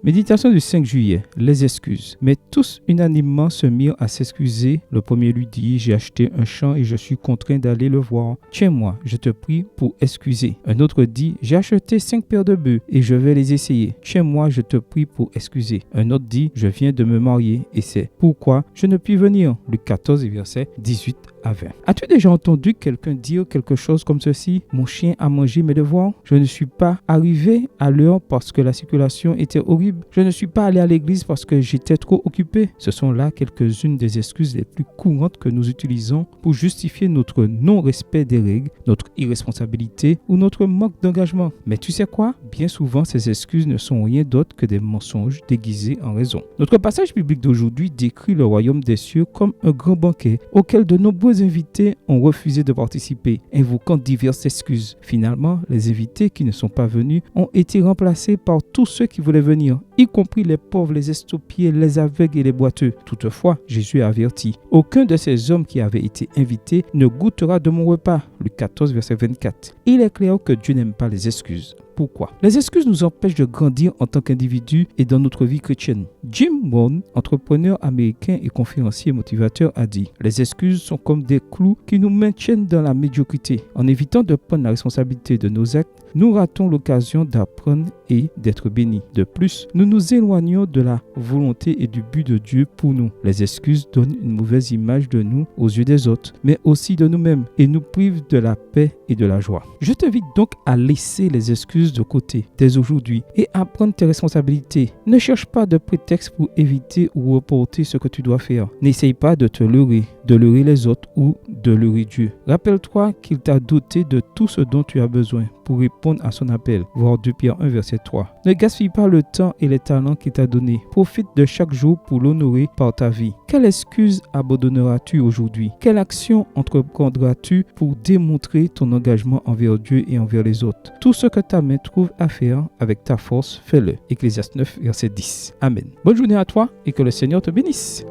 Méditation du 5 juillet, les excuses. Mais tous unanimement se mirent à s'excuser. Le premier lui dit, j'ai acheté un champ et je suis contraint d'aller le voir. Tiens-moi, je te prie pour excuser. Un autre dit, j'ai acheté 5 paires de bœufs et je vais les essayer. Tiens-moi, je te prie pour excuser. Un autre dit, je viens de me marier et c'est pourquoi je ne puis venir. Luc 14, versets 18 à 20. As-tu déjà entendu quelqu'un dire quelque chose comme ceci? Mon chien a mangé mes devoirs. Je ne suis pas arrivé à l'heure parce que la circulation était horrible. Je ne suis pas allé à l'église parce que j'étais trop occupé. Ce sont là quelques-unes des excuses les plus courantes que nous utilisons pour justifier notre non-respect des règles, notre irresponsabilité ou notre manque d'engagement. Mais tu sais quoi? Bien souvent, ces excuses ne sont rien d'autre que des mensonges déguisés en raison. Notre passage biblique d'aujourd'hui décrit le royaume des cieux comme un grand banquet auquel de nombreux invités ont refusé de participer, invoquant diverses excuses. Finalement, les invités qui ne sont pas venus ont été remplacés par tous ceux qui voulaient venir, y compris les pauvres, les estropiés, les aveugles et les boiteux. Toutefois, Jésus a averti, aucun de ces hommes qui avaient été invités ne goûtera de mon repas. Luc 14, verset 24. Il est clair que Dieu n'aime pas les excuses. Pourquoi? Les excuses nous empêchent de grandir en tant qu'individus et dans notre vie chrétienne. Jim Rohn, entrepreneur américain et conférencier motivateur, a dit « Les excuses sont comme des clous qui nous maintiennent dans la médiocrité. En évitant de prendre la responsabilité de nos actes, nous ratons l'occasion d'apprendre et d'être bénis. De plus, nous nous éloignons de la volonté et du but de Dieu pour nous. Les excuses donnent une mauvaise image de nous aux yeux des autres, mais aussi de nous-mêmes et nous privent de la paix et de la joie. Je t'invite donc à laisser les excuses de côté dès aujourd'hui et à prendre tes responsabilités. Ne cherche pas de prétexte pour éviter ou reporter ce que tu dois faire. N'essaye pas de te leurrer, de leurrer les autres ou de leurrer Dieu. Rappelle-toi qu'il t'a doté de tout ce dont tu as besoin pour répondre à son appel. Voir 2 Pierre 1, verset 3. Ne gaspille pas le temps et les talents qu'il t'a donnés. Profite de chaque jour pour l'honorer par ta vie. Quelle excuse abandonneras-tu aujourd'hui? Quelle action entreprendras-tu pour démontrer ton engagement envers Dieu et envers les autres? Tout ce que ta main trouve à faire avec ta force, fais-le. Ecclésiaste 9, verset 10. Amen. Bonne journée à toi et que le Seigneur te bénisse.